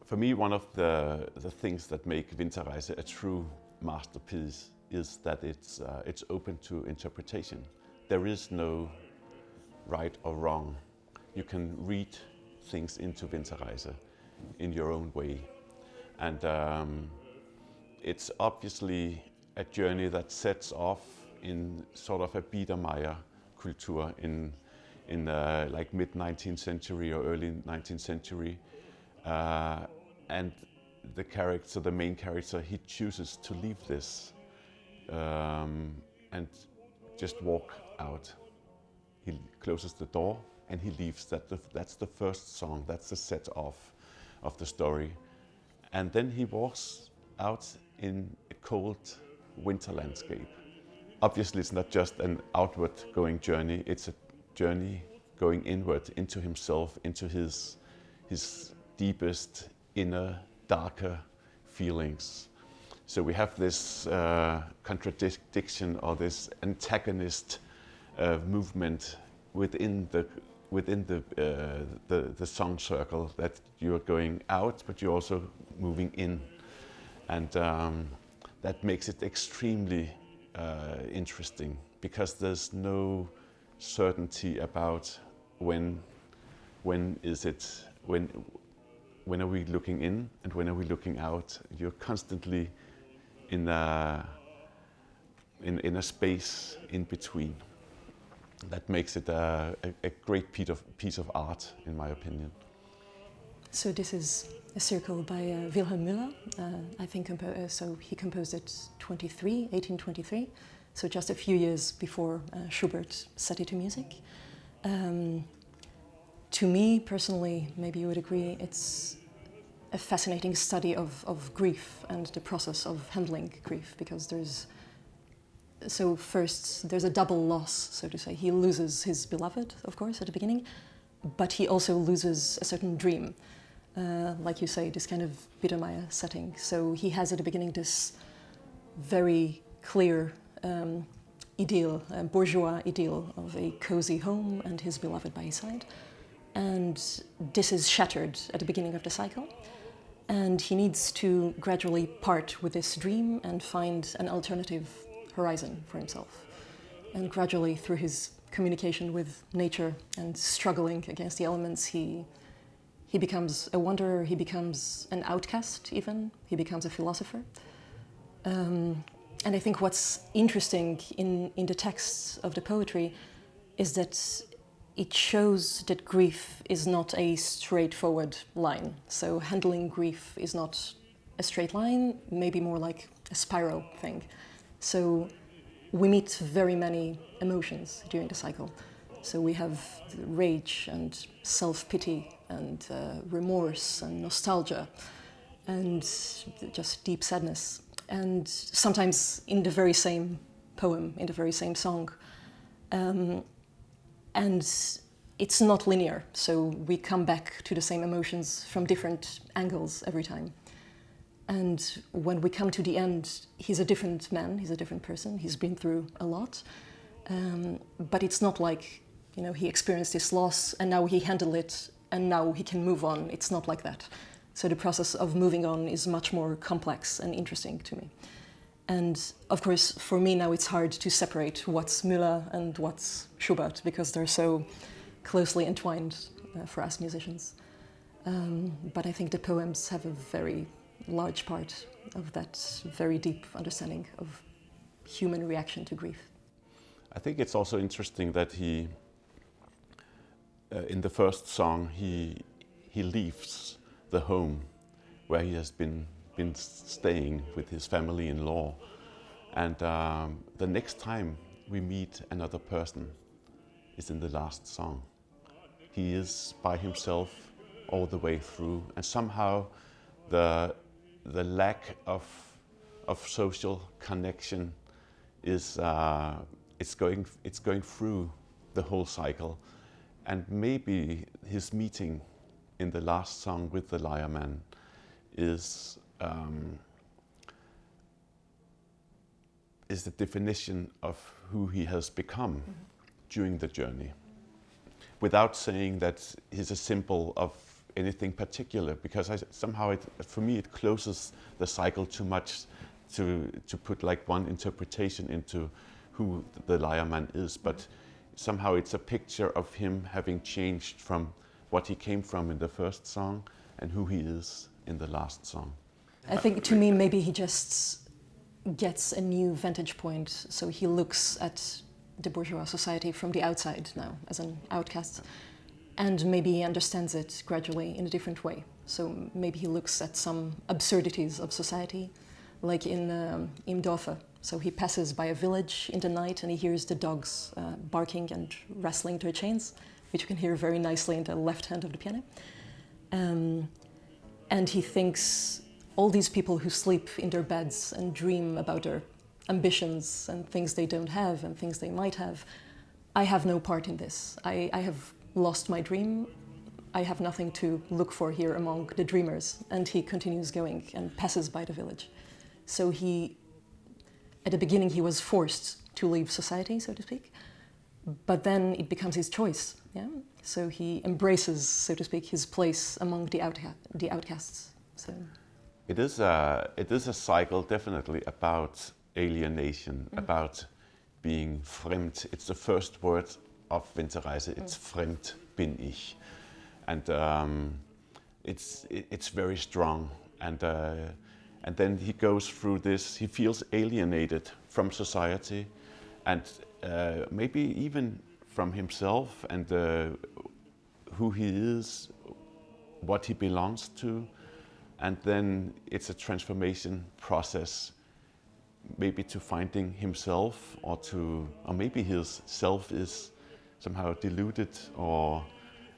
For me, one of the things that make Winterreise a true masterpiece is that it's open to interpretation. There is no right or wrong. You can read things into Winterreise in your own way. And it's obviously a journey that sets off in sort of a Biedermeier culture in like mid-19th century or early 19th century. And the main character, he chooses to leave this and just walk out. He closes the door and he leaves. That's the first song, that's the set off of the story. And then he walks out in a cold winter landscape. Obviously it's not just an outward going journey, it's a journey going inward into himself, into his deepest, inner, darker feelings. So we have this contradiction or this antagonist movement within the song circle, that you're going out, but you're also moving in, and that makes it extremely interesting, because there's no certainty about when are we looking in and when are we looking out. You're constantly in a space in between. That makes it a great piece of art, in my opinion. So this is a circle by Wilhelm Müller. I think so he composed it 1823, so just a few years before Schubert set it to music. To me personally, maybe you would agree, it's a fascinating study of grief and the process of handling grief, because there's a double loss, so to say. He loses his beloved, of course, at the beginning, but he also loses a certain dream. Like you say, this kind of Biedermeier setting. So he has at the beginning this very clear idyll, bourgeois idyll of a cozy home and his beloved by his side. And this is shattered at the beginning of the cycle. And he needs to gradually part with this dream and find an alternative horizon for himself. And gradually, through his communication with nature and struggling against the elements, he becomes a wanderer, he becomes an outcast even, he becomes a philosopher. And I think what's interesting in the texts of the poetry is that it shows that grief is not a straightforward line. So handling grief is not a straight line, maybe more like a spiral thing. So we meet very many emotions during the cycle. So we have rage and self-pity and remorse and nostalgia and just deep sadness. And sometimes in the very same poem, in the very same song. And it's not linear, so we come back to the same emotions from different angles every time. And when we come to the end, he's a different man, he's a different person, he's been through a lot. But it's not like, he experienced this loss and now he handled it and now he can move on. It's not like that. So the process of moving on is much more complex and interesting to me. And of course, for me now it's hard to separate what's Müller and what's Schubert, because they're so closely entwined for us musicians. But I think the poems have a very large part of that very deep understanding of human reaction to grief. I think it's also interesting that he, in the first song, he leaves the home where he has been staying with his family-in-law, and the next time we meet another person is in the last song. He is by himself all the way through, and somehow the lack of social connection is it's going through the whole cycle, and maybe his meeting in the last song with the lyre man is the definition of who he has become during the journey, without saying that he's a symbol of anything particular, because somehow for me it closes the cycle too much to put like one interpretation into who the lyre man is, but somehow it's a picture of him having changed from what he came from in the first song and who he is in the last song. I think to me maybe he just gets a new vantage point, so he looks at the bourgeois society from the outside now as an outcast, and maybe he understands it gradually in a different way. So maybe he looks at some absurdities of society, like in Im Dorfe. So he passes by a village in the night and he hears the dogs barking and wrestling their chains, which you can hear very nicely in the left hand of the piano. And he thinks all these people who sleep in their beds and dream about their ambitions and things they don't have and things they might have, I have no part in this. I have lost my dream. I have nothing to look for here among the dreamers. And he continues going and passes by the village. So at the beginning he was forced to leave society, so to speak, but then it becomes his choice. Yeah? So he embraces, so to speak, his place among the outcasts. So it is a cycle definitely about alienation, about being fremd. It's the first word of Winterreise. It's fremd bin ich, and it's very strong. And then he goes through this. He feels alienated from society, and maybe even from himself and who he is, what he belongs to. And then it's a transformation process, maybe to finding himself, or maybe his self is somehow diluted, or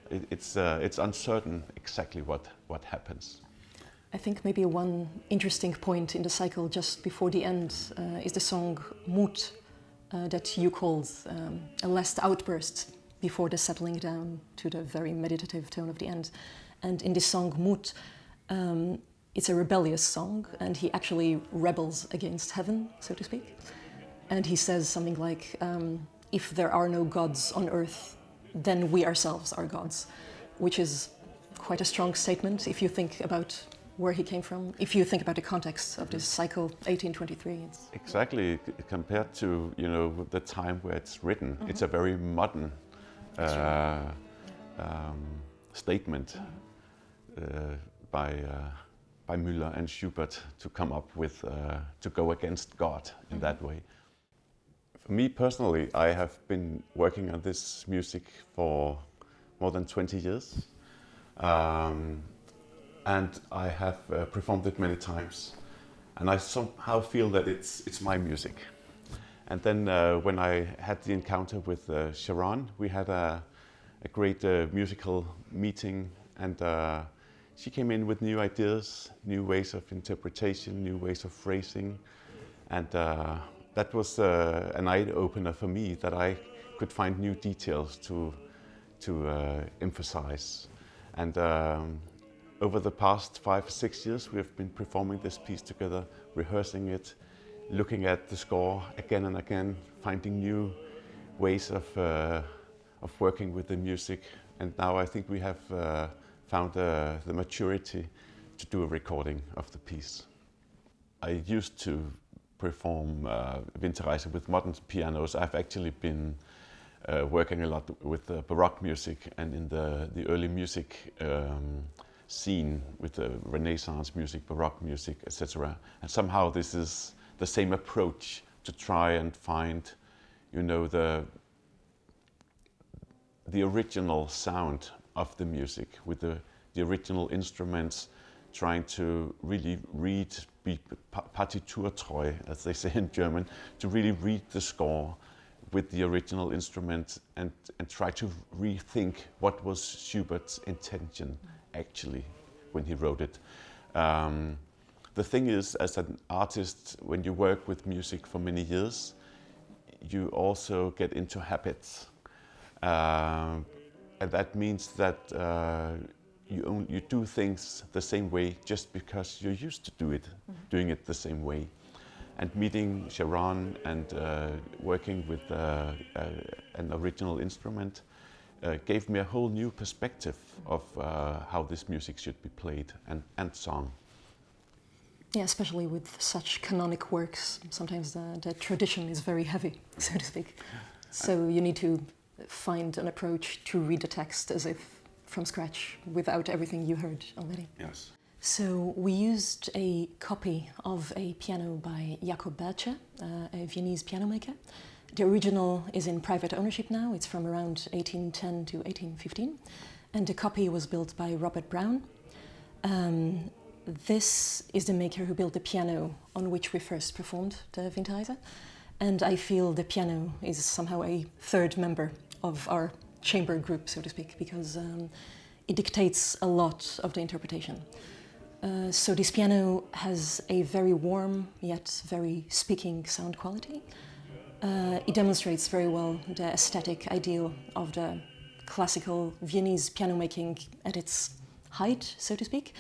it's uncertain exactly what happens. I think maybe one interesting point in the cycle just before the end is the song Mut that you called a last outburst before the settling down to the very meditative tone of the end. And in this song Mut, it's a rebellious song, and he actually rebels against heaven, so to speak. And he says something like, if there are no gods on earth, then we ourselves are gods, which is quite a strong statement if you think about where he came from, if you think about the context of this cycle, 1823. Exactly, compared to the time where it's written, it's a very modern statement by Müller and Schubert to come up with, to go against God in that way. For me personally, I have been working on this music for more than 20 years. And I have performed it many times, and I somehow feel that it's my music. And then when I had the encounter with Sharon, we had a great musical meeting, and she came in with new ideas, new ways of interpretation, new ways of phrasing, and that was an eye-opener for me, that I could find new details to emphasize. And over the past 5 or 6 years, we have been performing this piece together, rehearsing it, looking at the score again and again, finding new ways of working with the music. And now I think we have found the maturity to do a recording of the piece. I used to perform Winterreise with modern pianos. I've actually been working a lot with Baroque music and in the early music scene with the Renaissance music, Baroque music, etc. And somehow this is the same approach to try and find, the original sound of the music with the original instruments, trying to really be partiturtreu, as they say in German, to really read the score with the original instrument and try to rethink what was Schubert's intention actually when he wrote it. The thing is, as an artist, when you work with music for many years, you also get into habits. And that means that you do things the same way just because you're used to doing it the same way. And meeting Sharon and working with an original instrument gave me a whole new perspective of how this music should be played and sung. Yeah, especially with such canonic works, sometimes the tradition is very heavy, so to speak. So you need to find an approach to read the text as if from scratch, without everything you heard already. Yes. So we used a copy of a piano by Jakob Bertsche, a Viennese piano maker. The original is in private ownership now. It's from around 1810 to 1815. And the copy was built by Robert Brown. This is the maker who built the piano on which we first performed the Winterreise. And I feel the piano is somehow a third member of our chamber group, so to speak, because it dictates a lot of the interpretation. So this piano has a very warm yet very speaking sound quality. It demonstrates very well the aesthetic ideal of the classical Viennese piano making at its height, so to speak,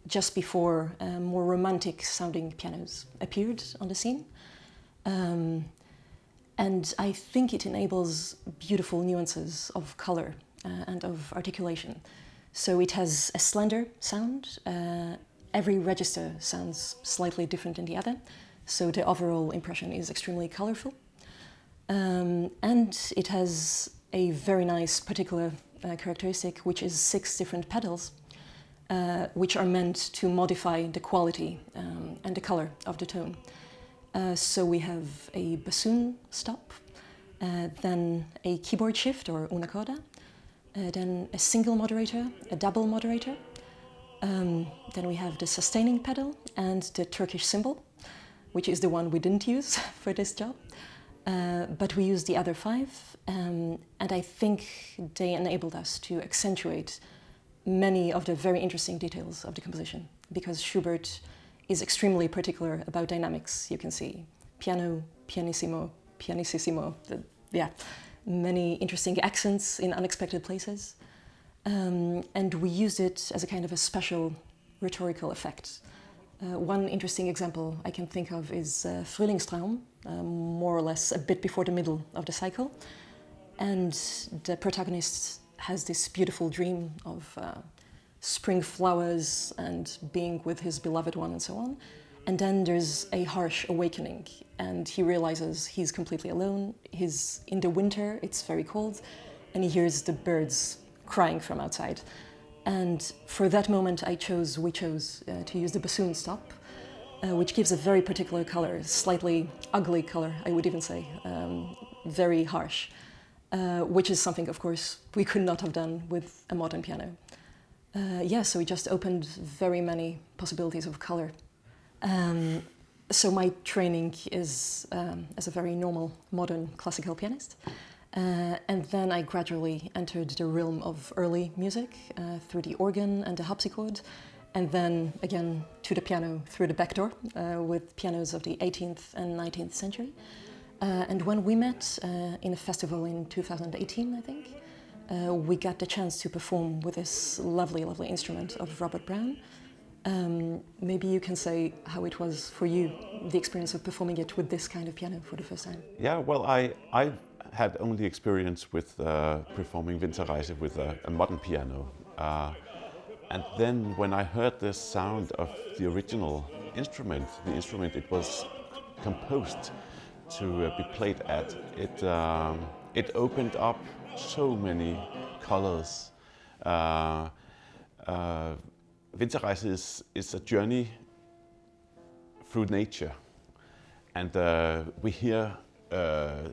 just before more romantic sounding pianos appeared on the scene. And I think it enables beautiful nuances of color and of articulation. So it has a slender sound. Every register sounds slightly different than the other. So the overall impression is extremely colorful. And it has a very nice particular characteristic, which is 6 different pedals, which are meant to modify the quality and the color of the tone. So we have a bassoon stop, then a keyboard shift or una corda, then a single moderator, a double moderator, then we have the sustaining pedal and the Turkish cymbal, which is the one we didn't use for this job. But we used the other 5, and I think they enabled us to accentuate many of the very interesting details of the composition, because Schubert is extremely particular about dynamics. You can see piano, pianissimo, pianissimo, many interesting accents in unexpected places. And we used it as a kind of a special rhetorical effect. One interesting example I can think of is Frühlingstraum, more or less a bit before the middle of the cycle. And the protagonist has this beautiful dream of spring flowers and being with his beloved one and so on. And then there's a harsh awakening and he realizes he's completely alone. He's in the winter, it's very cold, and he hears the birds crying from outside. And for that moment we chose to use the bassoon stop, which gives a very particular color, slightly ugly color, I would even say, very harsh, which is something, of course, we could not have done with a modern piano. So it just opened very many possibilities of color. So my training is as a very normal modern classical pianist. And then I gradually entered the realm of early music through the organ and the harpsichord, and then again to the piano through the back door with pianos of the 18th and 19th century. And when we met in a festival in 2018, I think, we got the chance to perform with this lovely, lovely instrument of Robert Brown. Maybe you can say how it was for you, the experience of performing it with this kind of piano for the first time. Yeah, well, I had only experience with performing Winterreise with a modern piano. And then when I heard the sound of the original instrument, it was composed to be played at, it opened up so many colors. Winterreise is a journey through nature, and we hear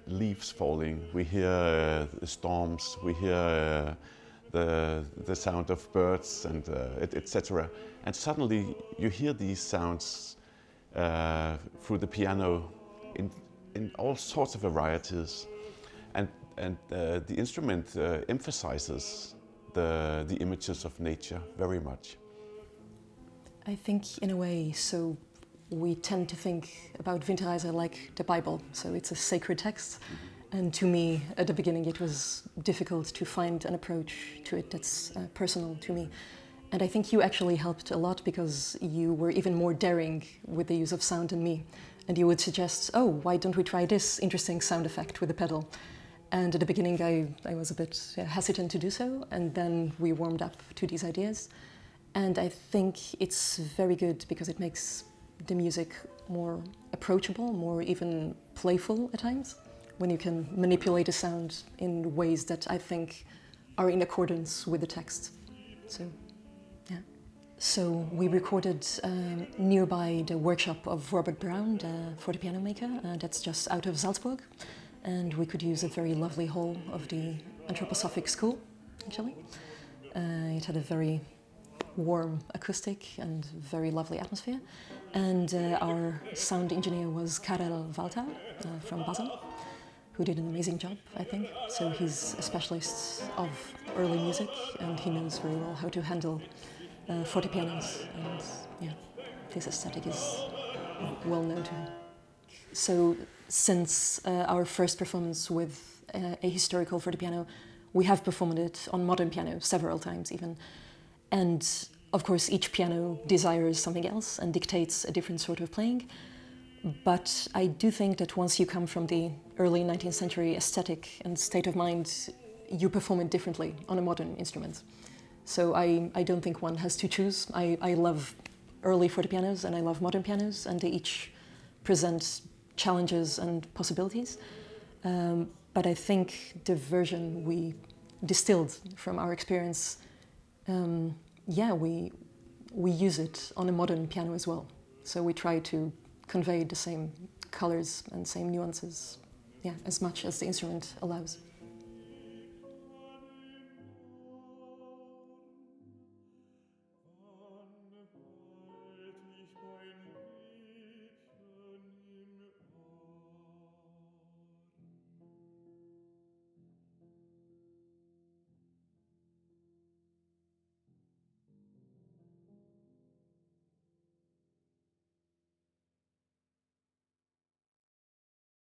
leaves falling, we hear storms, we hear the sound of birds, and etc. And suddenly you hear these sounds through the piano in all sorts of varieties, and the instrument emphasizes the images of nature very much. I think in a way, so we tend to think about Winterreise like the Bible, so it's a sacred text. And to me, at the beginning, it was difficult to find an approach to it that's personal to me. And I think you actually helped a lot because you were even more daring with the use of sound than me. And you would suggest, oh, why don't we try this interesting sound effect with the pedal? And at the beginning, I was a bit hesitant to do so, and then we warmed up to these ideas. And I think it's very good because it makes the music more approachable, more even playful at times, when you can manipulate the sound in ways that I think are in accordance with the text. So, yeah. So we recorded nearby the workshop of Robert Brown, the fortepiano maker, that's just out of Salzburg. And we could use a very lovely hall of the anthroposophic school, actually. It had a very warm acoustic and very lovely atmosphere. And our sound engineer was Karel Walter from Basel, who did an amazing job, I think. So he's a specialist of early music, and he knows very well how to handle fortepianos. And yeah, his aesthetic is well known to him. So since our first performance with a historical fortepiano, we have performed it on modern piano several times even. And of course, each piano desires something else and dictates a different sort of playing. But I do think that once you come from the early 19th century aesthetic and state of mind, you perform it differently on a modern instrument. So I don't think one has to choose. I love early fortepianos and I love modern pianos, and they each present challenges and possibilities. But I think the version we distilled from our experience, we use it on a modern piano as well. So we try to convey the same colors and same nuances, as much as the instrument allows.